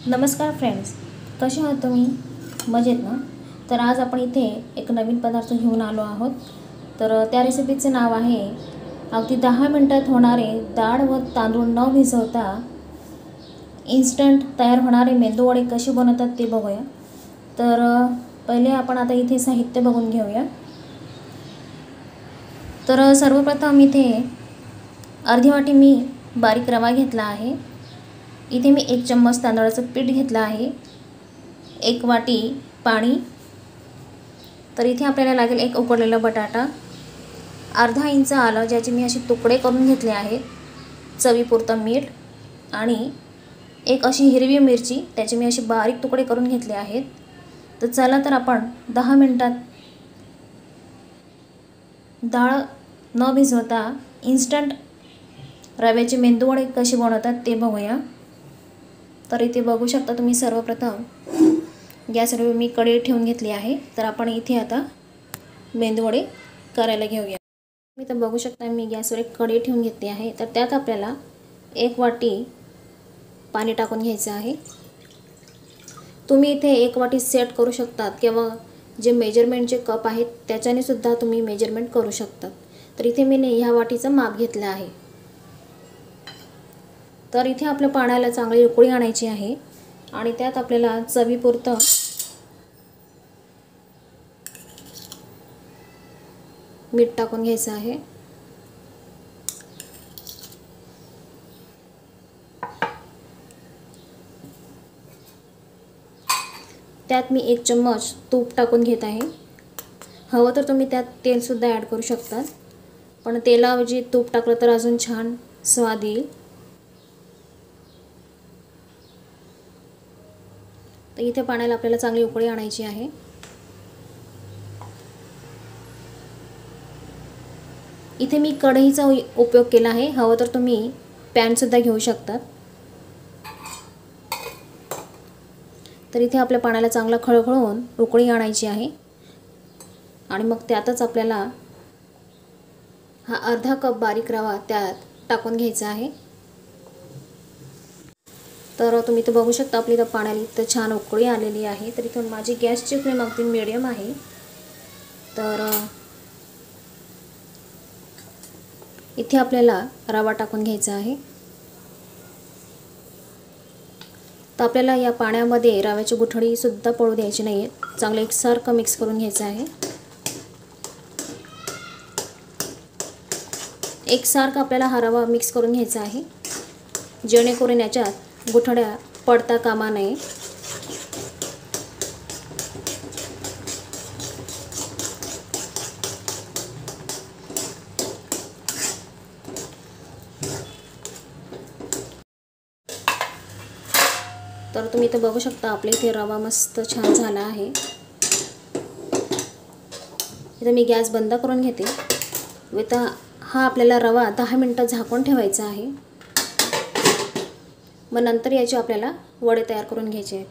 नमस्कार फ्रेंड्स, कसे आहात तुम्ही? मजेत ना? तर आज आपण इथे एक नवीन पदार्थ घेऊन आलो आहोत. तर त्या रेसिपीचे नाव आहे अगदी 10 मिनिटात होणारे डाळ व तांदूळ न भिजवता इन्स्टंट तयार होणारे मेंदूवडे कसे बनवतात ते बघूया. तर पहिले आपण आता इथे साहित्य बघून घेऊया. तर सर्वप्रथम इथे अर्धी वाटी मी बारीक रवा घेतला आहे. इथे मी 1 चम्मच तांदळाचं पीठ घेतलं आहे. 1 वाटी पाणी. तर इथे आपल्याला लागेल 1 उकडलेला बटाटा, अर्धा इंच आलं ज्याचे मी असे तुकडे करून घेतले आहेत, चवीपुरतं मीठ आणि एक अशी हिरवी मिरची, त्याचे मी असे बारीक तुकडे करून घेतले आहेत. तर चला तर आपण 10 मिनिटात डाळ न भिजवता इन्स्टंट रव्याचे मेंदूवडे कसे बनवतात ते बघूया. तर इथे बघू शकता तुम्ही सर्वप्रथम गॅसवर मी कढई ठेवून घेतली आहे. तर आपण इथे आता मेंदूवडे करायला घेऊया. मी तर बघू शकता मी गॅसवर एक कढई ठेवून घेतली आहे. तर त्यात आपल्याला 1 वाटी पाणी टाकून घ्यायचं आहे. तुम्ही इथे 1 वाटी सेट करू शकतात किंवा जे मेजरमेंटचे कप आहेत त्याच्याने सुद्धा तुम्ही मेजरमेंट करू शकतात. तर इथे मी ह्या वाटीचं माप घेतलं आहे. तर इथे आपल्या पाण्याला चांगली उकळी आणायची आहे आणि त्यात आपल्याला चवीपुरतं मीठ टाकून घ्यायचं आहे. त्यात मी 1 चम्मच तूप टाकून घेत आहे. हवं तर तुम्ही त्यात तेलसुद्धा ॲड करू शकतात, पण तेलाऐवजी तूप टाकलं तर अजून छान स्वाद येईल. तर इथे पाण्याला आपल्याला चांगली उकळी आणायची आहे. इथे मी कढईचा उपयोग केला आहे. हवं तर तुम्ही पॅनसुद्धा घेऊ शकतात. तर इथे आपल्या पाण्याला चांगला खळखळून उकळी आणायची आहे आणि मग त्यातच आपल्याला हा अर्धा कप बारीक रवा त्यात टाकून घ्यायचा आहे. तर तुम्ही इथं बघू शकता आपली तर पाण्याला इथं छान उकळी आलेली आहे. तर इथून माझी गॅसची फ्लेम अगदी मीडियम आहे. तर इथे आपल्याला रवा टाकून घ्यायचा आहे. तर आपल्याला या पाण्यामध्ये रव्याची गुठळी सुद्धा पडू द्यायची नाही आहे. चांगलं एकसारखं मिक्स करून घ्यायचं आहे. एकसारखं आपल्याला हा रवा मिक्स करून घ्यायचा आहे, जेणेकरून याच्यात गुठळ्या पडता कामा नये. तर तुम्ही इथे बघू शकता आपल्या इथे रवा मस्त छान झाला आहे. इथे मी गॅस बंद करून घेते. आता हा आपल्याला रवा 10 मिनिटं झाकून ठेवायचा आहे. मग नंतर याचे आपल्याला वडे तयार करून घ्यायचे आहेत.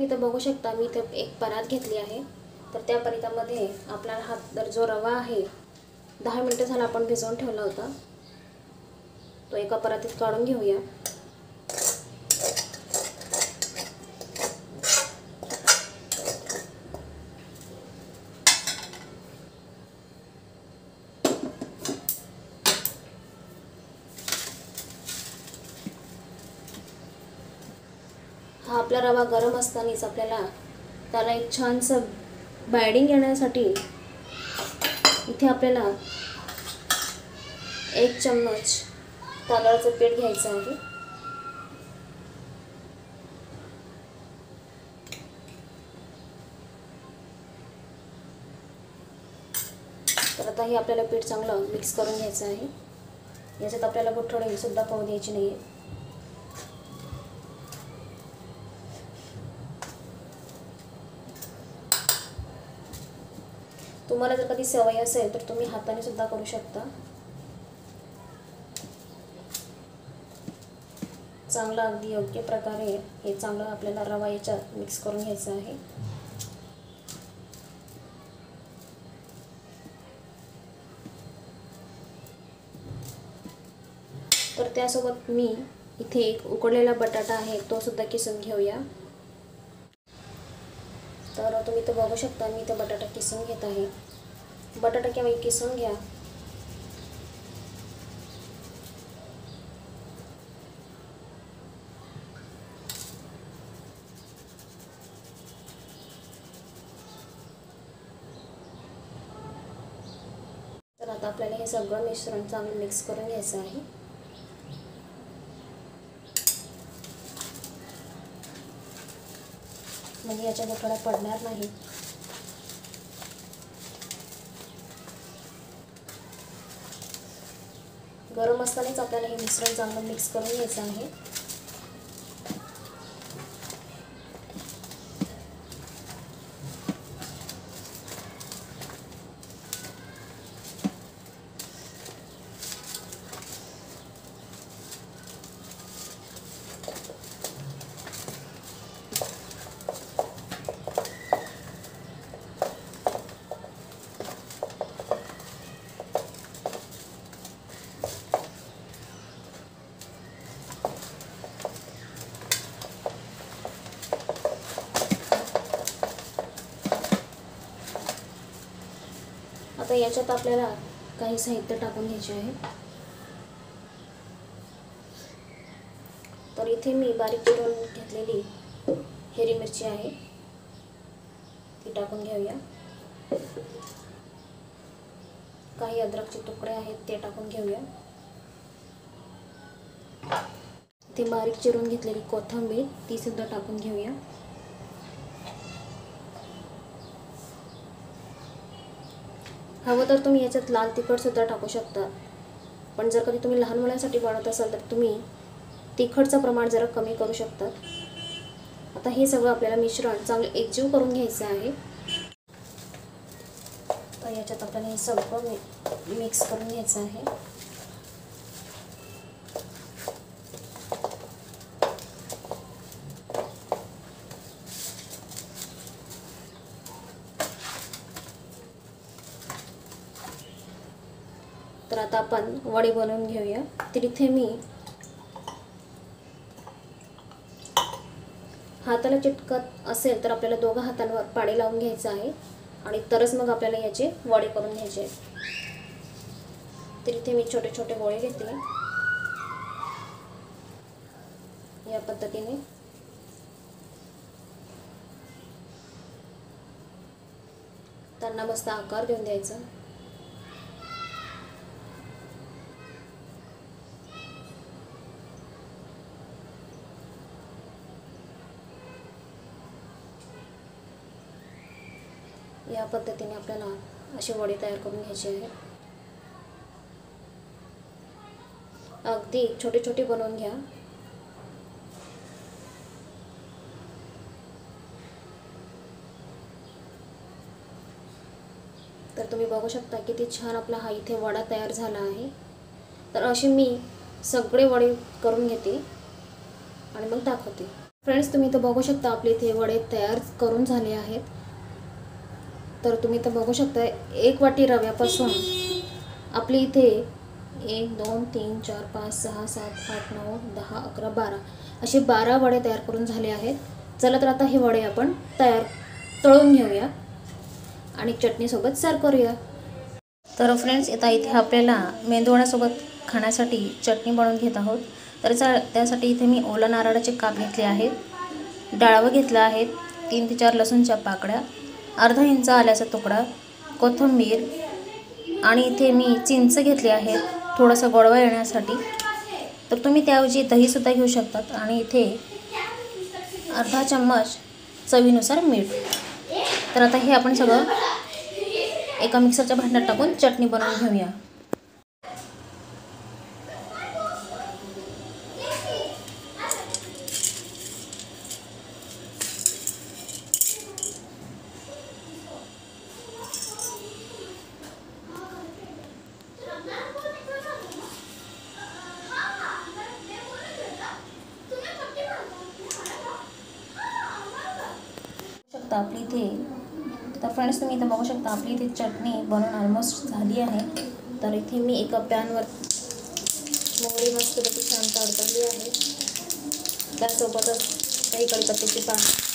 इथं बघू शकता मी इथे एक परात घेतली आहे. तर त्या परातीमध्ये आपला हा जो रवा आहे 10 मिनिटं झाला आपण भिजवून ठेवला होता, तो एका परातीत काढून घेऊया. हा आपला रवा गरम असतानाच आपल्याला त्याला एक छानसं बाइंडिंग येण्यासाठी इथे आपल्याला 1 चम्मच तांदळाचं पीठ घ्यायचं आहे. तर आता हे आपल्याला पीठ चांगलं मिक्स करून घ्यायचं आहे. याच्यात आपल्याला गुठळी सुद्धा पडू द्यायची नाही आहे. तुम्हाला जर कधी सवय असेल तर तुम्ही हाताने सुद्धा करू शकता. चांगलं अगदी योग्य प्रकारे हे चांगलं आपल्याला रवा याच्यात मिक्स करून घ्यायचं आहे. तर त्यासोबत मी इथे एक उकडलेला बटाटा आहे, तो सुद्धा किसून घेऊया. तर तुम्ही तर बघू शकता मी इथे बटाटा किसून घेत आहे. बटाटा केव्हा किसून घ्या. तर आता आपल्याला हे सगळं मिश्रण चांगलं मिक्स करून घ्यायचं आहे. म्हणजे याच्या गुठळ्या पडणार नाही. गरम असतानाच आपल्याला हे मिश्रण चांगलं मिक्स करून घ्यायचं आहे. आता याच्यात आपल्याला काही साहित्य टाकून घ्यायचे आहे. तर इथे मी बारीक चिरून घेतलेली हिरवी मिरची आहे, ती टाकून घेऊया. काही अद्रकचे तुकडे आहेत ते टाकून घेऊया. ती बारीक चिरून घेतलेली कोथिंबीर ती सुद्धा टाकून घेऊया. हवं तर तुम्ही याच्यात लाल तिखट सुद्धा टाकू शकता, पण जर कधी तुम्ही लहान मुलांसाठी बनवत असाल तर तुम्ही तिखटचं प्रमाण जरा कमी करू शकता. आता हे सगळं आपल्याला मिश्रण चांगलं एकजीव करून घ्यायचं आहे. तर याच्यात आपल्याला हे सगळं मिक्स करून घ्यायचं आहे. तर आता आपण वडे बनवून घेऊया. तर इथे मी हाताला चिटकत असेल तर आपल्याला दोघा हातांवर पाणी लावून घ्यायचं आहे आणि तरच मग आपल्याला याचे वडे करून घ्यायचे आहेत. तर इथे मी छोटे छोटे गोळे घेतले. या पद्धतीने त्यांना मस्त आकार देऊन द्यायचा. या पद्धतीने आपल्याला असे वडे तयार करून घ्यायचे आहेत. अगदी छोटे छोटे बनवून घ्या. तर तुम्ही बघू शकता किती छान आपला हा इथे वडा तयार झाला आहे. तर असे मी सगळे वडे करून घेते आणि मग दाखवते. फ्रेंड्स, तुम्ही तर बघू शकता आपले इथे वडे तयार करून झाले आहेत. तर तुम्ही तर बघू शकता 1 वाटी रव्यापासून आपली इथे 1 2 3 4 5 6 7 8 9 10 11 12 असे 12 वडे तयार करून झाले आहेत. चला तर आता हे वडे आपण तळून घेऊया आणि चटणीसोबत सर्व करूया. तर फ्रेंड्स, आता इथे आपल्याला मेंदूवड्यासोबत खाण्यासाठी चटणी बनवून घेत आहोत. तर त्यासाठी इथे मी ओला नारळाचे काप घेतले आहेत, डाळवं घेतलं आहेत, 3 ते 4 लसूणच्या पाकळ्या, अर्धा इंच आल्याचा तुकडा, कोथिंबीर आणि इथे मी चिंच घेतली आहे थोडासा गोडवा येण्यासाठी. तर तुम्ही त्याऐवजी दहीसुद्धा घेऊ शकतात. आणि इथे अर्धा चम्मच चवीनुसार मीठ. तर आता हे आपण सगळं एका मिक्सरच्या भांड्यात टाकून चटणी बनवून घेऊया. आपली इथे तर फ्रेंड्स, तुम्ही इथं बघू शकता आपली इथे चटणी बनवून ऑलमोस्ट झाली आहे. तर इथे मी एका पॅनवर मोहरी मस्तपैकी छान तडतडली आहे. त्यासोबतच काही कढीपत्त्याची पानं.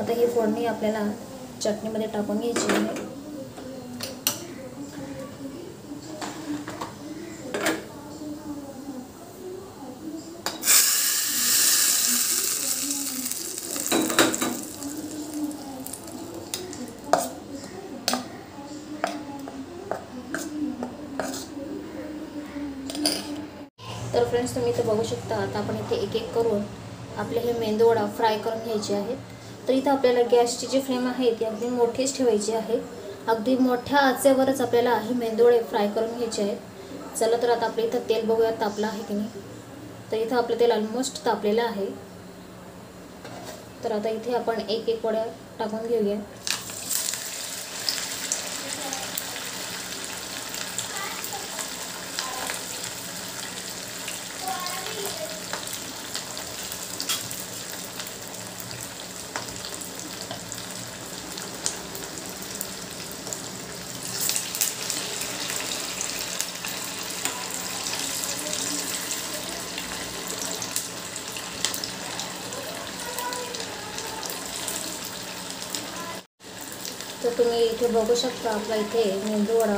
आता ही फोडणी आपल्याला चटणीमध्ये टाकून घ्यायची आहे. तर फ्रेंड्स, तुम्ही इथे बघू शकता. आता आपण इथे एक एक करून आपले हे मेंदूवडा फ्राय करून घ्यायचे आहेत. तर इथं आपल्याला गॅसची जी फ्लेम आहे ती अगदी मोठीच ठेवायची आहे. अगदी मोठ्या आचेवरच आपल्याला हे मेंदूवडे फ्राय करून घ्यायचे आहेत. चला तर आता आपल्या इथं तेल बघूया तापलं आहे की नाही. तर इथं आपलं तेल ऑलमोस्ट तापलेलं आहे. तर आता इथे आपण एक एक वड्या टाकून घेऊया. तर तुम्ही इथे बघू शकता आपला इथे मेंदूवडा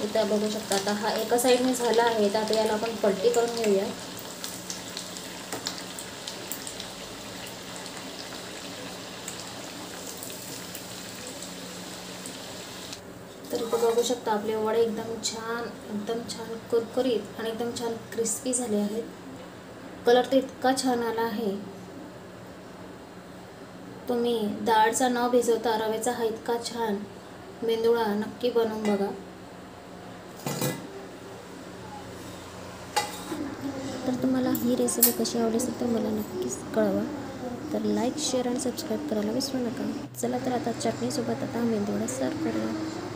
इथं बघू शकता. आता हा एका साईडने झाला आहे. तर आता याला आपण पलटी करून घेऊया. तर इथे बघू शकता आपले वडे एकदम छान कुरकुरीत आणि एकदम छान क्रिस्पी झाले आहेत. कलर तर इतका छान आला आहे. तुम्ही डाळचा न भिजवता रव्याचा हा इतका छान मेंदूवडा नक्की बनवून बघा. तर तुम्हाला ही रेसिपी कशी आवडली असेल तर मला नक्कीच कळवा. तर लाईक, शेअर आणि सबस्क्राईब करायला विसरू नका. चला तर आता चटणीसोबत आता मेंदूवडा सर्व करूया.